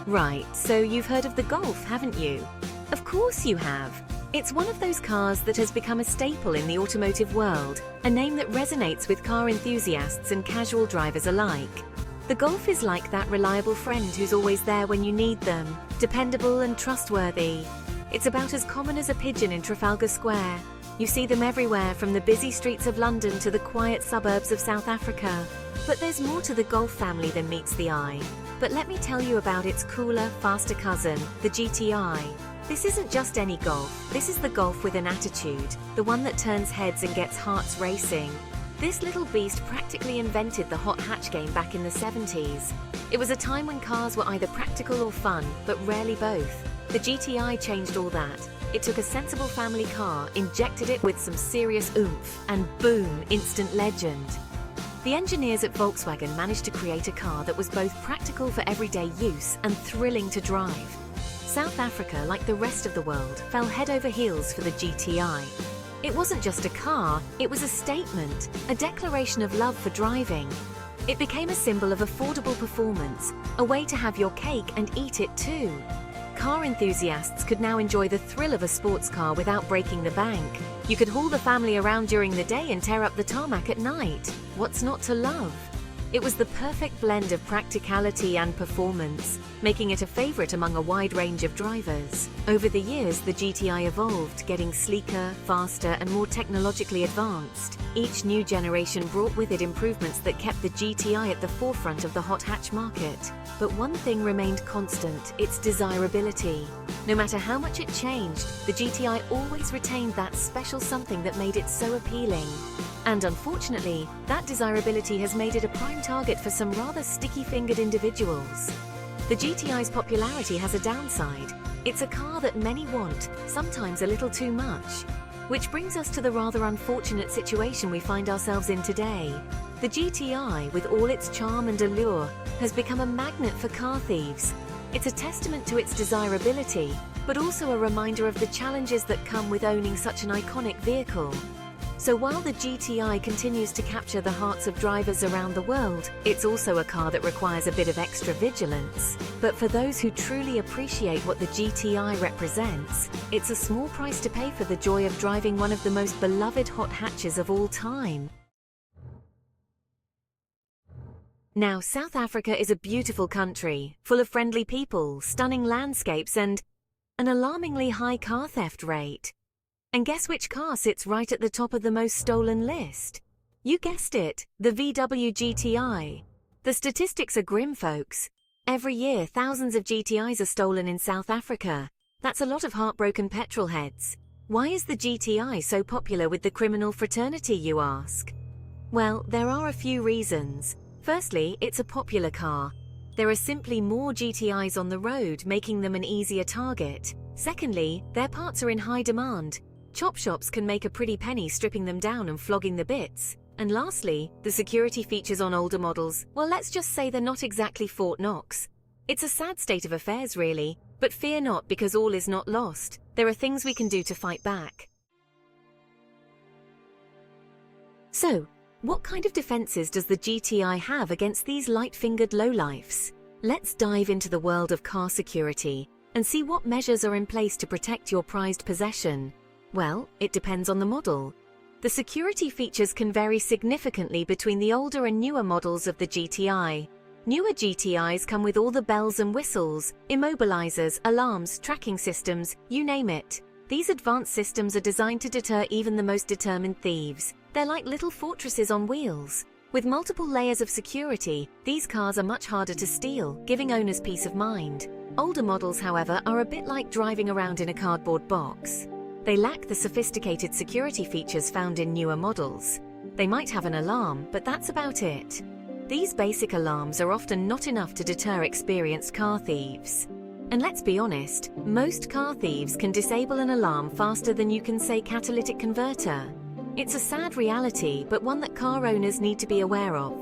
Right, so you've heard of the Golf, haven't you? Of course you have. It's one of those cars that has become a staple in the automotive world, a name that resonates with car enthusiasts and casual drivers alike. The Golf is like that reliable friend who's always there when you need them, dependable and trustworthy. It's about as common as a pigeon in Trafalgar Square. You see them everywhere, from the busy streets of London to the quiet suburbs of South Africa. But there's more to the Golf family than meets the eye. But let me tell you about its cooler, faster cousin, the GTI. This isn't just any Golf, this is the Golf with an attitude, the one that turns heads and gets hearts racing. This little beast practically invented the hot hatch game back in the 70s. It was a time when cars were either practical or fun, but rarely both. The GTI changed all that. It took a sensible family car, injected it with some serious oomph, and boom, instant legend. The engineers at Volkswagen managed to create a car that was both practical for everyday use and thrilling to drive. South Africa, like the rest of the world, fell head over heels for the GTI. It wasn't just a car, it was a statement, a declaration of love for driving. It became a symbol of affordable performance, a way to have your cake and eat it too. Car enthusiasts could now enjoy the thrill of a sports car without breaking the bank. You could haul the family around during the day and tear up the tarmac at night. What's not to love? It was the perfect blend of practicality and performance, making it a favorite among a wide range of drivers. Over the years, the GTI evolved, getting sleeker, faster, and more technologically advanced. Each new generation brought with it improvements that kept the GTI at the forefront of the hot hatch market. But one thing remained constant: its desirability. No matter how much it changed, the GTI always retained that special something that made it so appealing. And unfortunately, that desirability has made it a prime target for some rather sticky-fingered individuals. The GTI's popularity has a downside. It's a car that many want, sometimes a little too much. Which brings us to the rather unfortunate situation we find ourselves in today. The GTI, with all its charm and allure, has become a magnet for car thieves. It's a testament to its desirability, but also a reminder of the challenges that come with owning such an iconic vehicle. So while the GTI continues to capture the hearts of drivers around the world, it's also a car that requires a bit of extra vigilance. But for those who truly appreciate what the GTI represents, it's a small price to pay for the joy of driving one of the most beloved hot hatches of all time. Now, South Africa is a beautiful country, full of friendly people, stunning landscapes, and an alarmingly high car theft rate. And guess which car sits right at the top of the most stolen list? You guessed it, the VW GTI. The statistics are grim, folks. Every year, thousands of GTIs are stolen in South Africa. That's a lot of heartbroken petrol heads. Why is the GTI so popular with the criminal fraternity, you ask? Well, there are a few reasons. Firstly, it's a popular car. There are simply more GTIs on the road, making them an easier target. Secondly, their parts are in high demand. Chop shops can make a pretty penny stripping them down and flogging the bits. And lastly, the security features on older models, well, let's just say they're not exactly Fort Knox. It's a sad state of affairs, really, but fear not, because all is not lost. There are things we can do to fight back. So, what kind of defenses does the GTI have against these light-fingered lowlifes? Let's dive into the world of car security and see what measures are in place to protect your prized possession. Well, it depends on the model. The security features can vary significantly between the older and newer models of the GTI. Newer GTIs come with all the bells and whistles, immobilizers, alarms, tracking systems, you name it. These advanced systems are designed to deter even the most determined thieves. They're like little fortresses on wheels. With multiple layers of security, these cars are much harder to steal, giving owners peace of mind. Older models, however, are a bit like driving around in a cardboard box. They lack the sophisticated security features found in newer models. They might have an alarm, but that's about it. These basic alarms are often not enough to deter experienced car thieves. And let's be honest, most car thieves can disable an alarm faster than you can say catalytic converter. It's a sad reality, but one that car owners need to be aware of.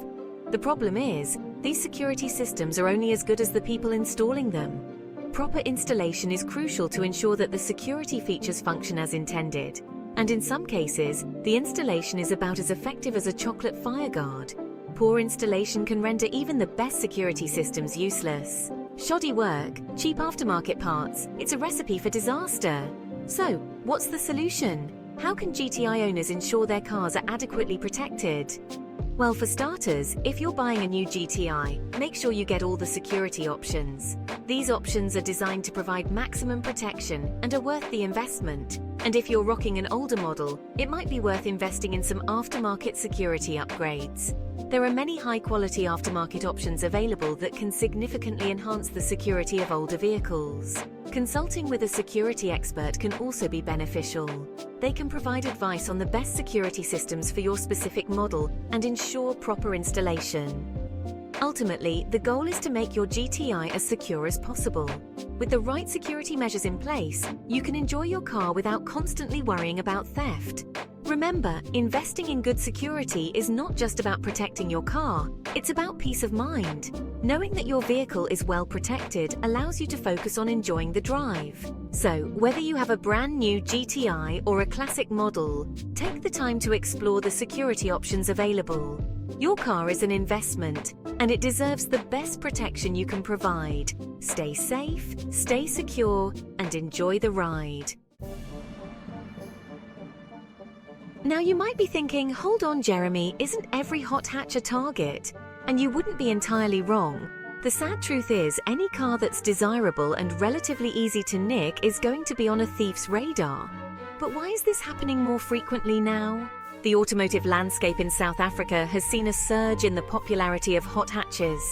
The problem is, these security systems are only as good as the people installing them. Proper installation is crucial to ensure that the security features function as intended. And in some cases, the installation is about as effective as a chocolate fire guard. Poor installation can render even the best security systems useless. Shoddy work, cheap aftermarket parts, it's a recipe for disaster. So, what's the solution? How can GTI owners ensure their cars are adequately protected? Well, for starters, if you're buying a new GTI, make sure you get all the security options. These options are designed to provide maximum protection and are worth the investment. And if you're rocking an older model, it might be worth investing in some aftermarket security upgrades. There are many high-quality aftermarket options available that can significantly enhance the security of older vehicles. Consulting with a security expert can also be beneficial. They can provide advice on the best security systems for your specific model and ensure proper installation. Ultimately, the goal is to make your GTI as secure as possible. With the right security measures in place, you can enjoy your car without constantly worrying about theft. Remember, investing in good security is not just about protecting your car, it's about peace of mind. Knowing that your vehicle is well protected allows you to focus on enjoying the drive. So, whether you have a brand new GTI or a classic model, take the time to explore the security options available. Your car is an investment, and it deserves the best protection you can provide. Stay safe, stay secure, and enjoy the ride. Now you might be thinking, hold on Jeremy, isn't every hot hatch a target? And you wouldn't be entirely wrong. The sad truth is, any car that's desirable and relatively easy to nick is going to be on a thief's radar. But why is this happening more frequently now? The automotive landscape in South Africa has seen a surge in the popularity of hot hatches.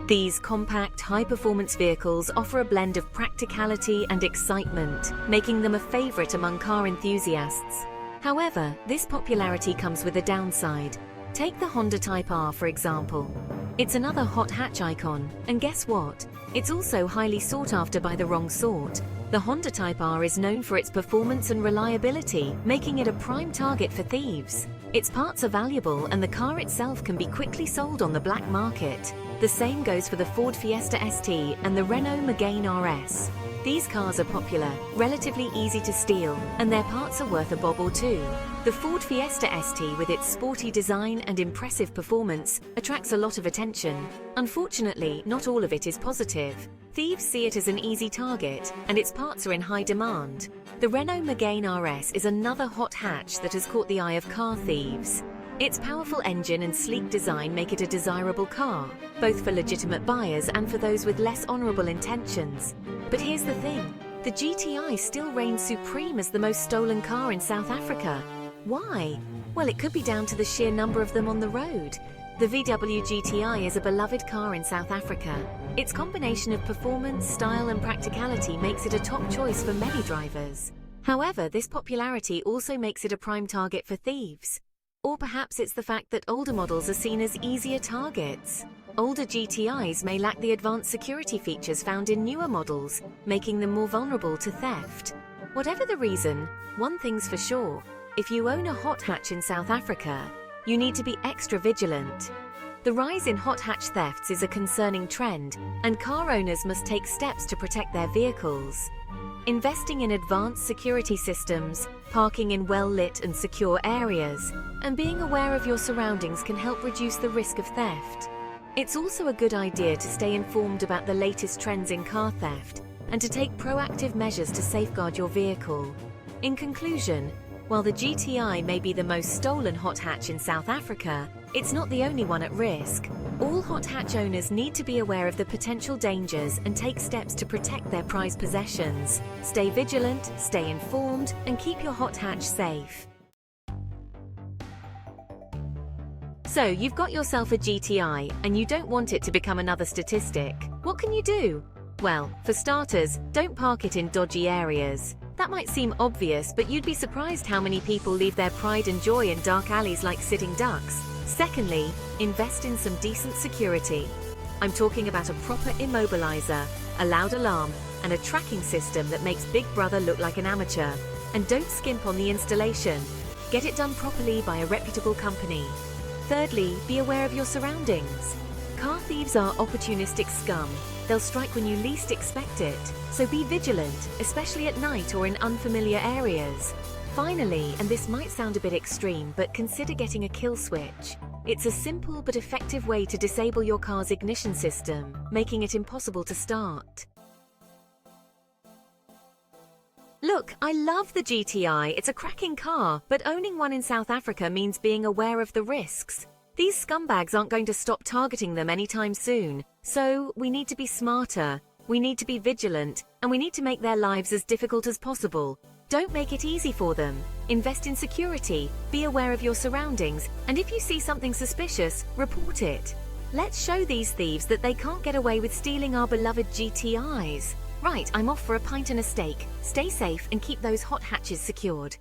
These compact, high-performance vehicles offer a blend of practicality and excitement, making them a favorite among car enthusiasts. However, this popularity comes with a downside. Take the Honda Type R, for example. It's another hot hatch icon, and guess what? It's also highly sought after by the wrong sort. The Honda Type R is known for its performance and reliability, making it a prime target for thieves. Its parts are valuable and the car itself can be quickly sold on the black market. The same goes for the Ford Fiesta ST and the Renault Megane RS. These cars are popular, relatively easy to steal, and their parts are worth a bob or two. The Ford Fiesta ST, with its sporty design and impressive performance, attracts a lot of attention. Unfortunately, not all of it is positive. Thieves see it as an easy target, and its parts are in high demand. The Renault Megane RS is another hot hatch that has caught the eye of car thieves. Its powerful engine and sleek design make it a desirable car, both for legitimate buyers and for those with less honourable intentions. But here's the thing, the GTI still reigns supreme as the most stolen car in South Africa. Why? Well, it could be down to the sheer number of them on the road. The VW GTI is a beloved car in South Africa. Its combination of performance, style and practicality makes it a top choice for many drivers. However, this popularity also makes it a prime target for thieves. Or perhaps it's the fact that older models are seen as easier targets. Older GTIs may lack the advanced security features found in newer models, making them more vulnerable to theft. Whatever the reason, one thing's for sure, if you own a hot hatch in South Africa, you need to be extra vigilant. The rise in hot hatch thefts is a concerning trend, and car owners must take steps to protect their vehicles. Investing in advanced security systems, parking in well-lit and secure areas, and being aware of your surroundings can help reduce the risk of theft. It's also a good idea to stay informed about the latest trends in car theft and to take proactive measures to safeguard your vehicle. In conclusion, while the GTI may be the most stolen hot hatch in South Africa, it's not the only one at risk. All hot hatch owners need to be aware of the potential dangers and take steps to protect their prized possessions. Stay vigilant, stay informed, and keep your hot hatch safe. So, you've got yourself a GTI, and you don't want it to become another statistic. What can you do? Well, for starters, don't park it in dodgy areas. That might seem obvious, but you'd be surprised how many people leave their pride and joy in dark alleys like sitting ducks. Secondly, invest in some decent security. I'm talking about a proper immobilizer, a loud alarm, and a tracking system that makes Big Brother look like an amateur. And don't skimp on the installation. Get it done properly by a reputable company. Thirdly, be aware of your surroundings. Car thieves are opportunistic scum. They'll strike when you least expect it, so be vigilant, especially at night or in unfamiliar areas. Finally, and this might sound a bit extreme, but consider getting a kill switch. It's a simple but effective way to disable your car's ignition system, making it impossible to start. Look, I love the GTI. It's a cracking car, but owning one in South Africa means being aware of the risks. These scumbags aren't going to stop targeting them anytime soon, so we need to be smarter, we need to be vigilant, and we need to make their lives as difficult as possible. Don't make it easy for them. Invest in security, be aware of your surroundings, and if you see something suspicious, report it. Let's show these thieves that they can't get away with stealing our beloved GTIs. Right, I'm off for a pint and a steak. Stay safe and keep those hot hatches secured.